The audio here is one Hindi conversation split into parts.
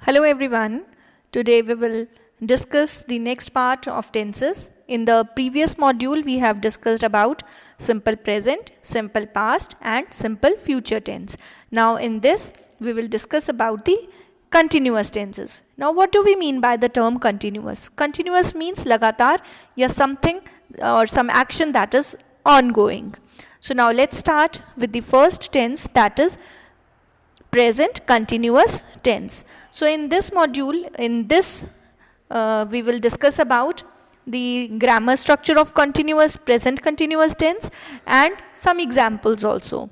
Hello everyone. Today we will discuss the next part of tenses. In the previous module we have discussed about simple present, simple past and simple future tense. Now in this we will discuss about the continuous tenses. Now what do we mean by the term continuous? Continuous means लगातार या something or some action that is ongoing. So now let's start with the first tense, that is present continuous tense. So in this module, we will discuss about the grammar structure of continuous present continuous tense and some examples also.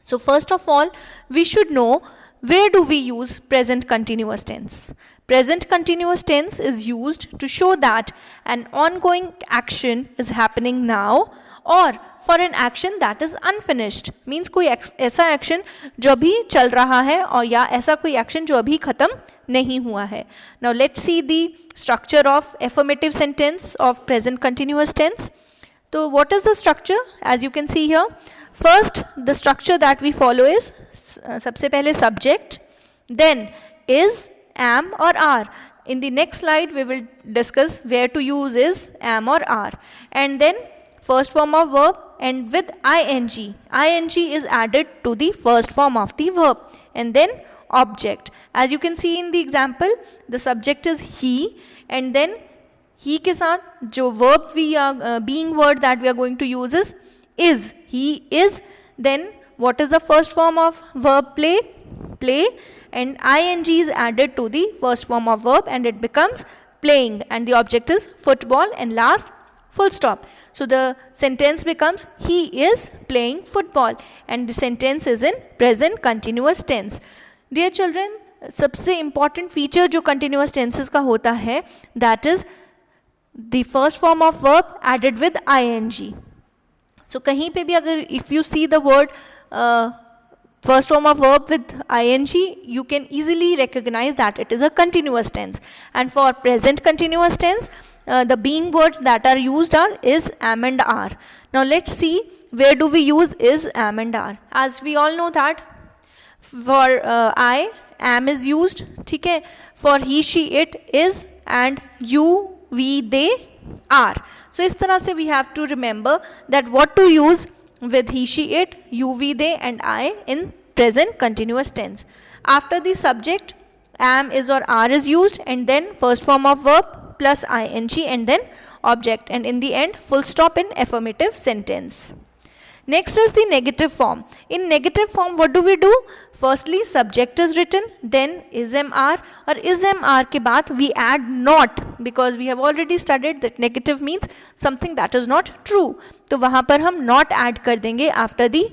So first of all, we should know where do we use present continuous tense. Present continuous tense is used to show that an ongoing action is happening now और for an action that is unfinished, means कोई ऐसा एक्शन जो अभी चल रहा है और या ऐसा कोई एक्शन जो अभी खत्म नहीं हुआ है. Now let's see the structure of affirmative sentence of present continuous tense. तो what is the structure? As you can see here, first the structure that we follow is सबसे पहले सब्जेक्ट, देन इज, एम और are. In the next slide we will discuss where to use is, am or are, and then first form of verb, and with ing. ing is added to the first form of the verb, and then object. As you can see in the example, the subject is he, and then he के साथ जो verb we are being word that we are going to use is. He is. Then what is the first form of verb? Play, and ing is added to the first form of verb and it becomes playing, and the object is football, and last full stop. So the sentence becomes he is playing football, and the sentence is in present continuous tense. Dear children, सबसे important feature जो continuous tenses का होता है, that is the first form of verb added with ing. So कहीं पे भी अगर if you see the word first form of verb with ing, you can easily recognize that it is a continuous tense. And for present continuous tense, the being words that are used is, am and are. Now let's see where do we use is, am and are. As we all know that for I, am is used, ठीक है. For he, she, it is, and you, we, they, are. So इस तरह से we have to remember that what to use with he, she, it, you, we, they and I in present continuous tense. After the subject, am, is or are is used, and then first form of verb plus ing and then object, and in the end full stop in affirmative sentence. Next is the negative form. In negative form what do we do? Firstly subject is written, then is, am, are, और is, am, are के बाद we add not, because we have already studied that negative means something that is not true. तो वहाँ पर हम not add कर देंगे after the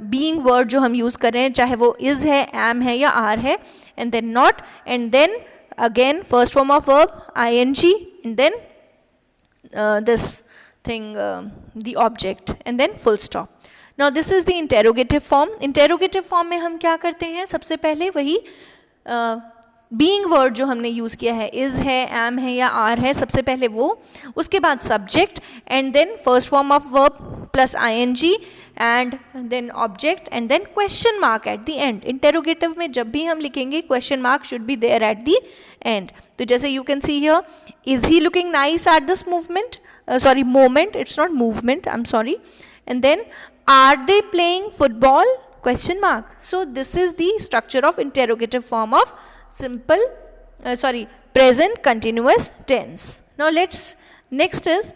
being word जो हम use कर रहे हैं, चाहे वो is है, am है या are है, and then not, and then again first form of verb ing, and then this thing the object, and then full stop. Now this is the interrogative form. Interrogative form में हम क्या करते हैं? सबसे पहले वही being word जो हमने यूज़ किया है, is है, am है या are है, सबसे पहले वो, उसके बाद subject, and then first form of verb plus ing, and then object, and then question mark at the end. Interrogative में जब भी हम लिखेंगे question mark should be there at the end. तो जैसे you can see here, is he looking nice at this moment? Moment, it's not movement, I'm sorry. And then are they playing football? Question mark. So this is the structure of interrogative form of present continuous tense. Now next is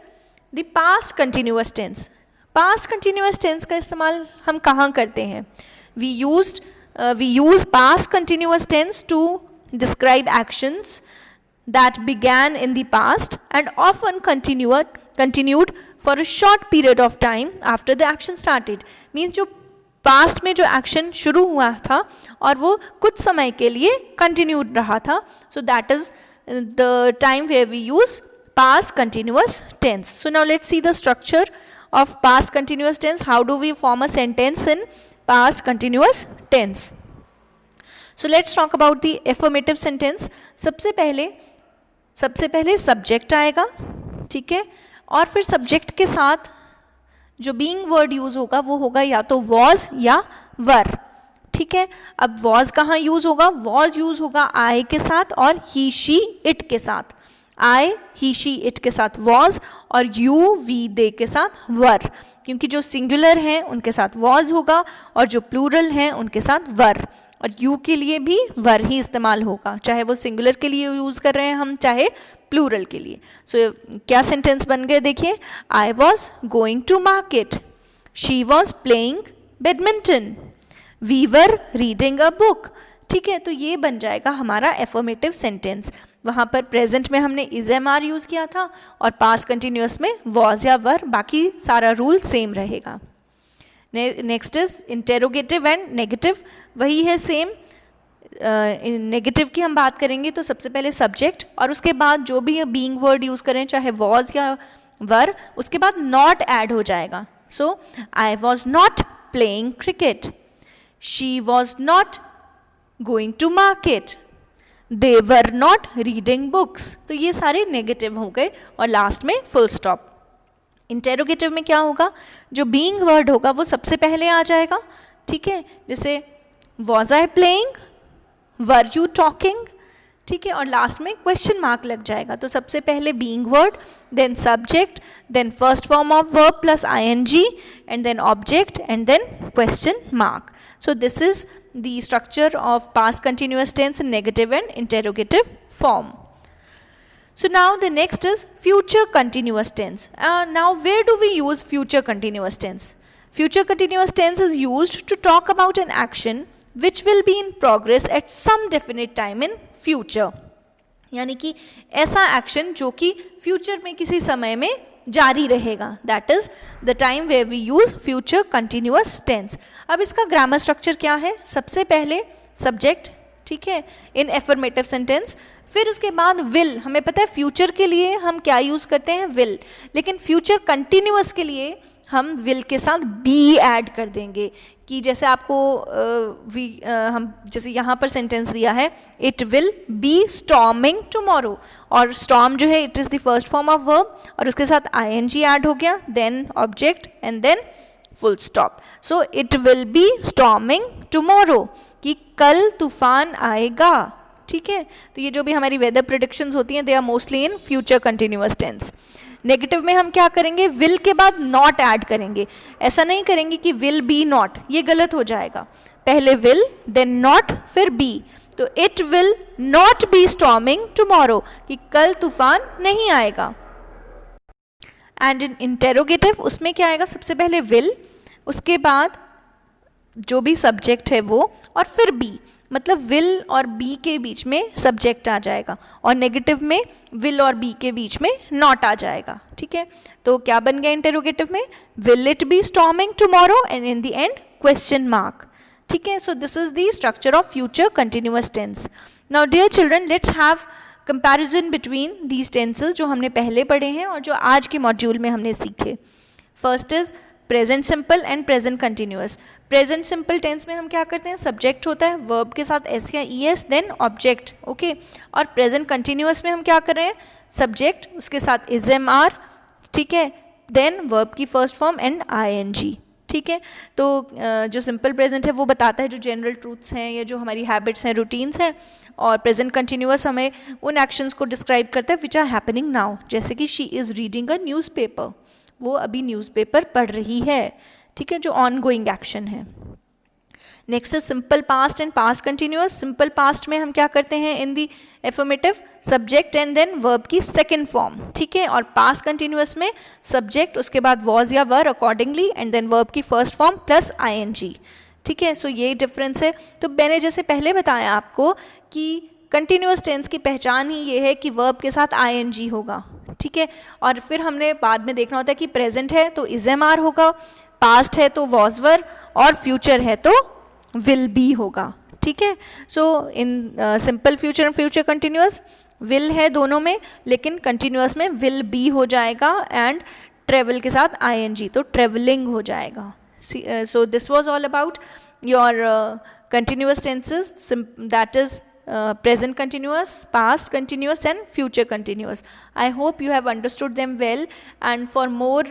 the past continuous tense. Past continuous tense का इस्तेमाल हम कहाँ करते हैं? We use past continuous tense to describe actions that began in the past and often continued for a short period of time after the action started. Means जो past में जो action शुरू हुआ था और वो कुछ समय के लिए continued रहा था, so that is the time where we use past continuous tense. So now let's see the structure of past continuous tense. How do we form a sentence in past continuous tense? So let's talk about the affirmative sentence. सबसे पहले सब्जेक्ट आएगा, ठीक है, और फिर सब्जेक्ट के साथ जो बीइंग वर्ड यूज होगा वो होगा या तो वॉज या वर, ठीक है। अब वॉज कहाँ यूज होगा? वॉज यूज होगा आई के साथ और ही शी इट के साथ। आई ही शी इट के साथ वॉज और यू वी दे के साथ वर, क्योंकि जो सिंगुलर हैं उनके साथ वॉज होगा और जो प्लूरल हैं उनके साथ वर, और यू के लिए भी वर ही इस्तेमाल होगा, चाहे वो सिंगुलर के लिए यूज़ कर रहे हैं हम, चाहे प्लूरल के लिए। सो क्या सेंटेंस बन गए देखिए, I was going to market, she was playing badminton, we were reading a book. ठीक है, तो ये बन जाएगा हमारा एफर्मेटिव सेंटेंस। वहाँ पर प्रेजेंट में हमने इज एम आर यूज़ किया था और पास्ट कंटिन्यूअस में वॉज या वर, बाकी सारा रूल सेम रहेगा। Next is interrogative and negative, वही है सेम। नेगेटिव की हम बात करेंगे तो सबसे पहले सब्जेक्ट और उसके बाद जो भी बीइंग वर्ड यूज़ करें, चाहे वॉज या वर, उसके बाद नॉट ऐड हो जाएगा। So I was not playing cricket, she was not going to market, they were not reading books. तो ये सारे नेगेटिव हो गए और लास्ट में फुल स्टॉप। इंटेरोगेटिव में क्या होगा, जो बीइंग वर्ड होगा वो सबसे पहले आ जाएगा। ठीक है, जैसे was I playing, were you talking, ठीक है, और लास्ट में क्वेश्चन मार्क लग जाएगा। तो सबसे पहले being word, then subject, then first form of verb plus ING, and then object, and then question mark. So this is the structure of past continuous tense in negative and interrogative form. So now the next is future continuous tense. Now where do we use future continuous tense? Future continuous tense is used to talk about an action which will be in progress at some definite time in future. यानी कि ऐसा एक्शन जो कि फ्यूचर में किसी समय में जारी रहेगा, that is the time where we use future continuous tense. अब इसका ग्रामर स्ट्रक्चर क्या है, सबसे पहले सब्जेक्ट, ठीक है, इन एफर्मेटिव सेंटेंस, फिर उसके बाद विल. हमें पता है फ्यूचर के लिए हम क्या यूज़ करते हैं, विल, लेकिन फ्यूचर कंटिन्यूअस के लिए हम विल के साथ बी ऐड कर देंगे. कि जैसे आपको हम जैसे यहाँ पर सेंटेंस दिया है, it will be storming tomorrow, और स्टॉर्म जो है it is the first form of verb और उसके साथ आईएनजी ऐड हो गया, then object and then full stop. So it will be storming tomorrow, कि कल तूफान आएगा. ठीक है, तो ये जो भी हमारी वेदर प्रेडिक्शंस होती हैं they are mostly in future continuous tense. Negative में हम क्या करेंगे, विल के बाद नॉट ऐड करेंगे. ऐसा नहीं करेंगे कि विल बी नॉट, ये गलत हो जाएगा. पहले विल देन नॉट फिर बी. तो it will not be storming tomorrow, कि कल तूफान नहीं आएगा. एंड इन इंटेरोगेटिव उसमें क्या आएगा, सबसे पहले विल, उसके बाद जो भी सब्जेक्ट है वो, और फिर बी. मतलब विल और बी के बीच में सब्जेक्ट आ जाएगा, और नेगेटिव में विल और बी के बीच में नॉट आ जाएगा. ठीक है, तो क्या बन गया इंटेरोगेटिव में, will it be storming tomorrow, and in the end question mark. ठीक है, so this is the structure of future continuous tense. Now dear children, let's have comparison between these tenses जो हमने पहले पढ़े हैं और जो आज के मॉड्यूल में हमने सीखे. First is present simple and present continuous. Present simple tense में हम क्या करते हैं, सब्जेक्ट होता है, वर्ब के साथ एस या E S, then object. Okay, और प्रेजेंट कंटिन्यूअस में हम क्या कर रहे हैं, सब्जेक्ट, उसके साथ इज एम आर, ठीक है, देन वर्ब की first form and I N G. ठीक है, तो जो सिंपल प्रेजेंट है वो बताता है जो जनरल ट्रूथ्स हैं या जो हमारी हैबिट्स हैं, रूटीन्स हैं, और प्रेजेंट कंटिन्यूअस हमें उन एक्शंस को डिस्क्राइब करता है विच आर हैपनिंग नाउ. जैसे कि she is reading a newspaper, वो अभी न्यूज़पेपर पढ़ रही है. ठीक है, जो ऑन गोइंग एक्शन है. Next is simple past and past continuous. Simple past में हम क्या करते हैं, in the affirmative subject and then verb की सेकेंड फॉर्म. ठीक है, और पास्ट कंटिन्यूअस में सब्जेक्ट, उसके बाद वॉज या were accordingly, and then verb की first form plus I N G. ठीक है, सो ये डिफरेंस है. तो मैंने जैसे पहले बताया आपको कि कंटिन्यूअस टेंस की पहचान ही ये है कि वर्ब के साथ आई एन जी होगा. ठीक है, और फिर हमने बाद में देखना होता है कि प्रेजेंट है तो इज एम आर होगा, पास्ट है तो वॉज वर, और फ्यूचर है तो विल बी होगा. ठीक है, so in simple future and future continuous will है दोनों में, लेकिन कंटिन्यूअस में विल बी हो जाएगा एंड ट्रेवल के साथ आई एन जी, तो ट्रेवलिंग हो जाएगा. So this was all about your continuous tenses, that is present continuous, past continuous and future continuous. I hope you have understood them well, and for more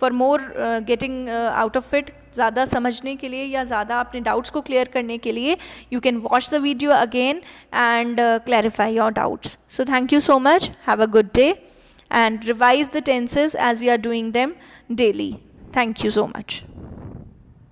for more getting out of it, ज़्यादा समझने के लिए या ज़्यादा अपने डाउट्स को क्लियर करने के लिए, you can watch the video again and clarify your doubts. So thank you so much. Have a good day and revise the tenses as we are doing them daily. Thank you so much.